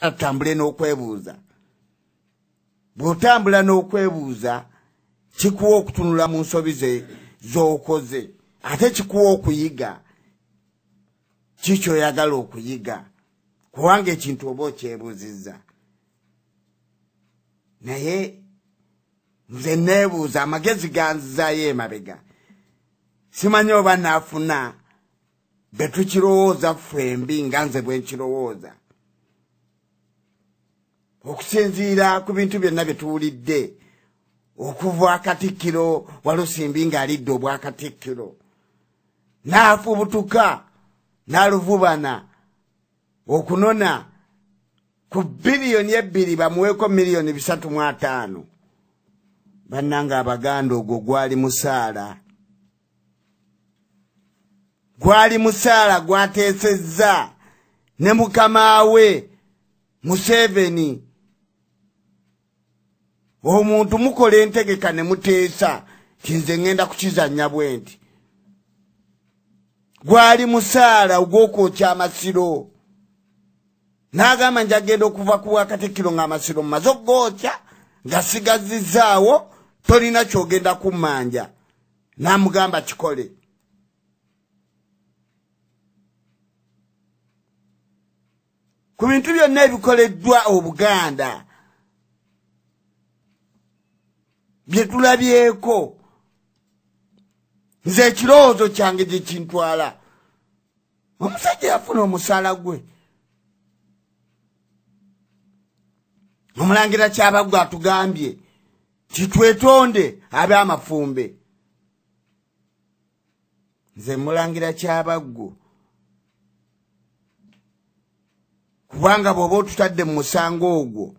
atambule n'okwebuuza. Bw'otambula n'okwebuuza kikuwa okutunula mu nsobi z'okoze ate kikuwa okuyiga kikyo oyagala okuyiga kubanga ekintu oba okyebuuzizza. Naye nze neebuuza amagezi ganzizaayo emabega simanyi oba naafuna be tukirowooza ffembi nga nze bwe nkirowooza okusinziira ku bintu byonna bye tuwulidde okuva Katikkiro Walusimbi ng'alidde obwakatikkiro n'afubutuka n'aluvubana okunona ku biliyoni 2 bamuweeko miliyoni 3.5. Bannanga Abaganda ogwo gwali musaala gwateesezza ne mukama we Museveni. Omuntu mukola entegeka ne muteesa kinze ngenda kukizannya bwenti. Gwali musaala ogw'okwokya amasiro. N'agamba njagenda okuva ku Katikkiro ng'amasiro mmaze okugokya nga sigazizaawo tolina kyogenda kummanja. N'amugamba kikole. Ku bintu byonna ebikoleddwa Obuganda bye tulabyeko nze ekirowoozo kyange gye kintwala. Omusajja yafuna omusaala gwe. Omulangira Kyabaggu atugambye kitwetonde ab'amafumbe. Nze mulangira Kyabaggu kubanga bw'oba otutadde mu musango ogwo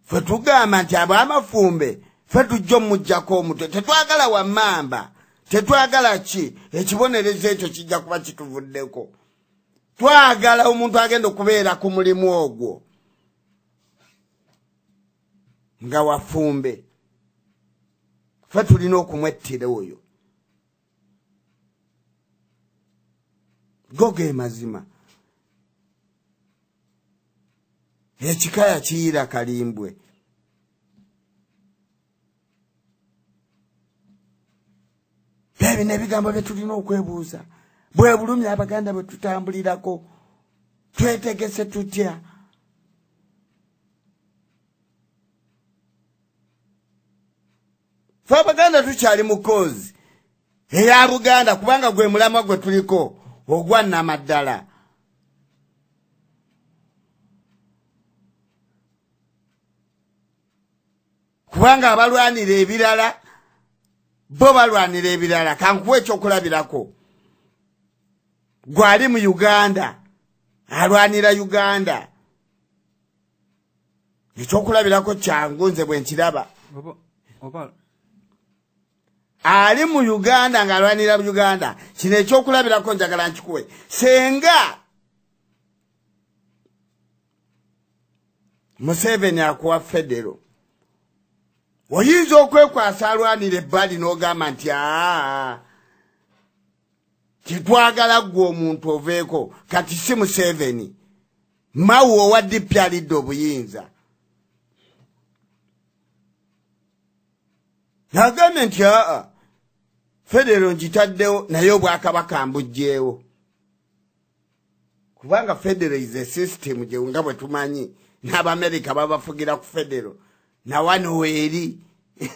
ffe tugamba nti ab'amafumbe ffe tujja omuggyako omutwe tetwagala wammamba tetwagala ki ekibonerezo ekyo kijja kuba kituvuddeko. Twagala omuntu agenda okubeera ku mulimu ogwo nga wafumbe. Ffe tulina okumwettira oyo. Go ge mazima. Ekikaya kiyira kalimbwe. Bebe n'ebigambo bye tulina okwebuuza. Bwe bulumya Abaganda bwe tutambulirako twetegese tutya. Ffe Abaganda tukyali mu kozi eya Buganda kubanga gwe mulamwa gwe tuliko ogwa Namaddala. Kubanga abalwanira ebirala bo balwanira ebirala. Kankuwa ekyokulabirako. Gwali mu Uganda alwanira Uganda. Ekyokulabirako kyangu nze bwe nkiraba. Ali mu Uganda ng'alwanira Uganda. Kino ekyokulabirako njagala nkikuwe. Senga Museveni akuwa federo oyinza okwekwasa alwanira ebbali n'ogamba nti kitwagala ggwe omuntu oveeko kati si Museveni Mawu owadde ipyalidde obuyinza. Nagambye nti federo njitaddewo naye Obwakabaka mbugyewo. Kubanga federo is a system gye nga bwe tumanyi n'Abamerika babafugira ku federo. Na wano weeri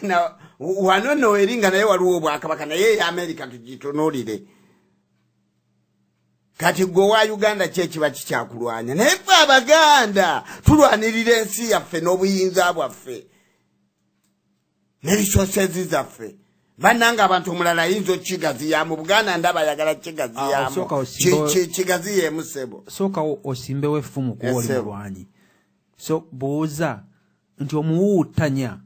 na wano no weeri nga naye waliwo Obwakabaka naye ya Amerika tugitonolire. Kati gwe wa Uganda kiba kikyakulwanya naye ffe Abaganda tulwanirira ensi yaffe n'obuyinza bwaffe ne resources zaffe. Bannanga abantu omulala ayinza okkigaziya mu Buganda ndaba ayagala kkigaziyamu kigaziye musebo. Soka osimbewo effumu kuba oli mulwanyi. So buuza nti omuwuutanya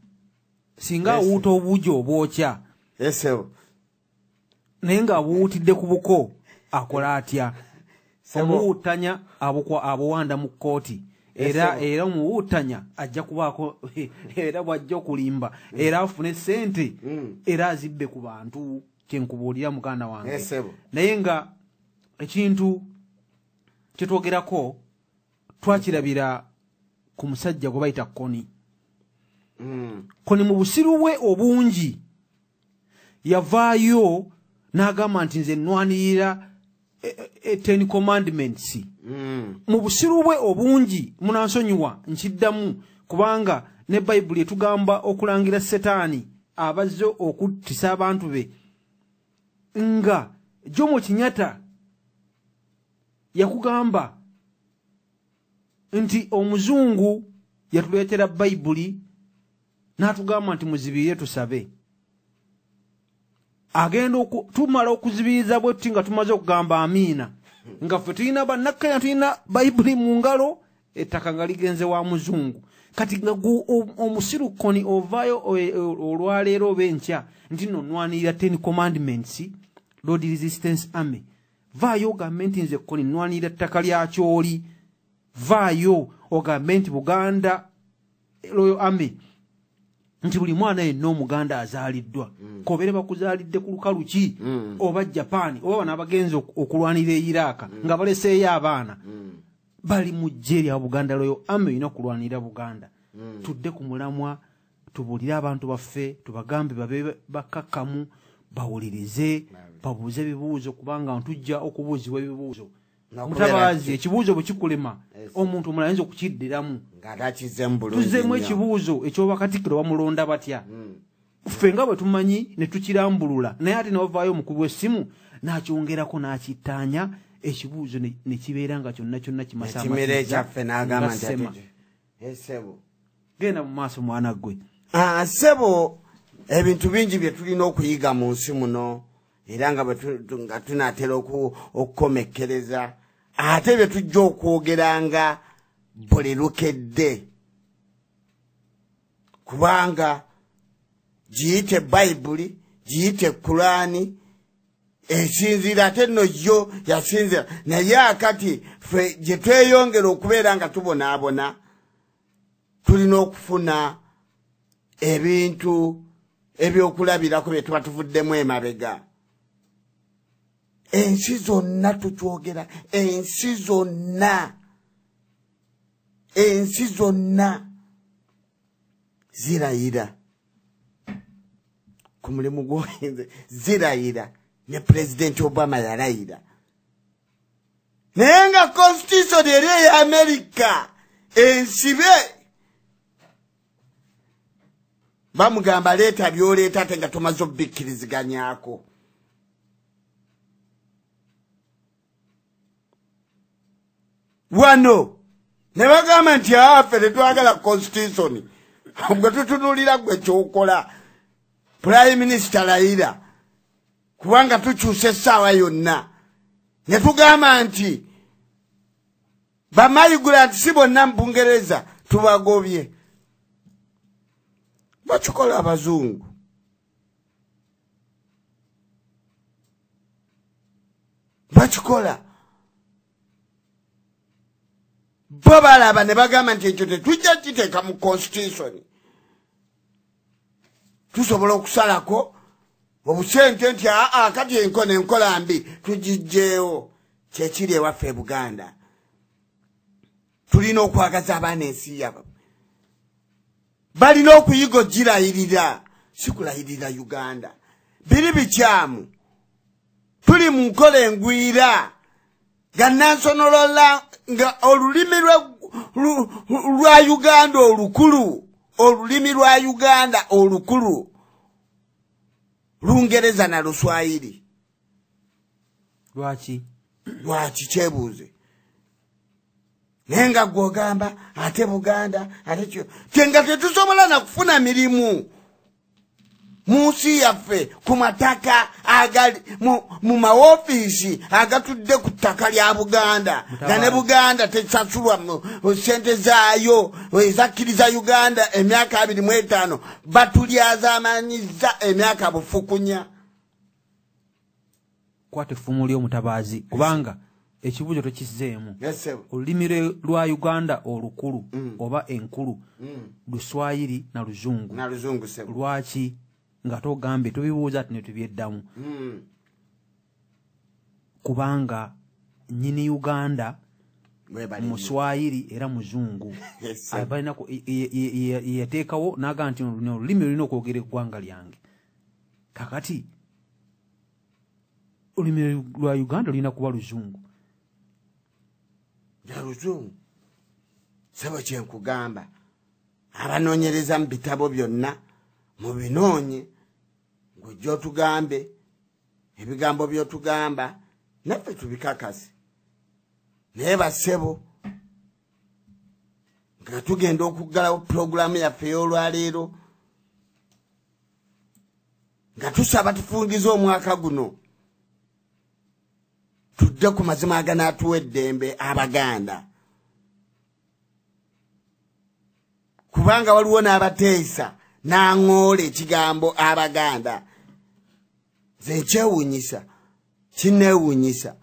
singa awuuta obuugi obwokya naye ng'abuwuutidde ku buko akola atya? Omuwuutanya abuwanda mu kkooti era omuwuutanya ajja kubaako era bw'ajja okulimba era afune ssente era azibbe ku bantu kyenkubuulira muganda wange. Naye nga ekintu kye twogerako twakirabira ku musajja gwe bayita Koni. Koni mu busiru bwe obungi yavaayo n'agamba nti nze nnwanirira Ten Commandments. Mu busiru bwe obungi munansonyiwa nkiddamu kubanga ne Bayibuli etugamba okulangira Setaani abazze okuttisa abantu be nga Jomo Kenyatta yakugamba nti omuzungu yatuleetera Bayibuli n'atugamba nti muzibirire tusabe. Agenda tumala okuzibiriza bwe tuti nga tumaze okugamba amiina nga ffe tulina bannakenya tulina Bayibuli mu ngalo ettaka nga ligenze wa muzungu. Kati nga omusiru Koni ovaayo olwaleero oba enkya nti nno nnwanirira Ten Commandments, Lord Resistance Army. Vaayo ogambe nti nze Koni nnwanirira ttaka lya Kyoli. Vaayo ogambe nti Buganda Royal Army nti buli mwana yenna Omuganda azaaliddwa. Kobeere bakuzaalidde ku lukalu ki oba Japan oba bano abagenzi okulwanira e Iraq nga baleseeyo abaana. Bali mu ggye lya Buganda Royal Army olina okulwanira Buganda. Tudde ku mulamwa tubuulire abantu baffe tubagambe babe bakkakkamu bawulirize babuuze ebibuuzo kubanga ntujja okubuuzibwa ebibuuzo. Mutabaazi ekibuuzo bwe kikulema omuntu omulala ayinza okukiddiramu tuzeemu ekibuuzo eky'obakatikkiro bamulonda batya. Ffe nga bwe tumanyi ne tukirambulula naye ate ne wavaayo omukubi w'essimu n'akyongerako n'akittaanya ekibuuzo ne kibeera nga kyonna kyonna kimere ekyaffe n'agamba nti sebo genda mu maaso mwana ggwe. Sebo ebintu bingi bye tulina okuyiga mu nsi muno era nga tunaatera okukomekkereza ate bye tujja okwogeranga buli lukedde kubanga giyite Bayibuli giyite Kulaani esinzira ate nno yo yasinzira naye akati ffe gye tweyongera okubeera nga tubonaabona tulina okufuna ebintu ebyokulabirako bye tuba tuvuddemu emabega. Ensi zonna tukyogera ensi zonna zirayira ku mulimu gw'oyinza zirayira ne President Obama yarayira naye nga constitution eri eya America ensibe bamugamba leeta byoleeta ate nga tomaze obbikkiriziganyako. Wano ne bagamba nti ffe tetwagala constitution gwe tutunulira gwe kyokola Prime Minister Raila kubanga tukyusa essaawa yonna ne tugamba nti bamayigula nti si bonna mu Bungereza tubagobye. Bakikola abazungu bakikola bo balaba ne bagamba nti ekyo tetujja kiteeka mu constitution tusobola okusalako obusente nti kati enkola mbi tugijjeewo kyekiri ewaffe e Buganda. Tulina okwagaza abaana ensi yabo balina okuyiga ogirayirira si kulayirira Uganda. Biri bikyamu tuli mu nkola engwira gannansonolola nga olulimi lwa Uganda olukulu olulimi lwa Uganda olukulu Lungereza na Luswahili. Lwaki kyebuuze nenga gwogamba ate Buganda ate kyo tenga tetusobola na kufuna mirimu mu nsi yaffe ku mataka agali mu maofiisi agatudde ku ttaka lya Buganda nga ne Buganda tesasulwa mu sente zaayo ezakkiriza Uganda emyaka 25 batulyazamanyiza emyaka bufukunya. Kwate fumuli omutabaazi kubanga ekibuuzo tokizeemu. Olulimi lwa Uganda olukulu oba enkulu Luswahili na Luzungu. Lwaki nga togambe tubibuuza ati ne tubyeddamu? Kubanga nyini Uganda Muswahili era muzungu. Abalina ko yateekawo naga nti olulimi lulina okwogera eggwanga lyange. Kakati olulimi lwa Uganda lulina kuba luzungu. Ya luzungu. Sebo kyenkugamba. Abanoonyereza mu bitabo byonna mubinoonye ng'ojja otugambe ebigambo by'otugamba naffe tubikakase. Naye bassebo nga tugenda okuggalawo pulogulaamu yaffe ey'olwaleero nga tusaba tufungize omwaka guno tudde ku mazima aganaatuwa eddembe Abaganda. Kubanga waliwo n'abateesa n'aŋoola ekigambo Abaganda. Nze nkyewuunyisa kinneewuunyisa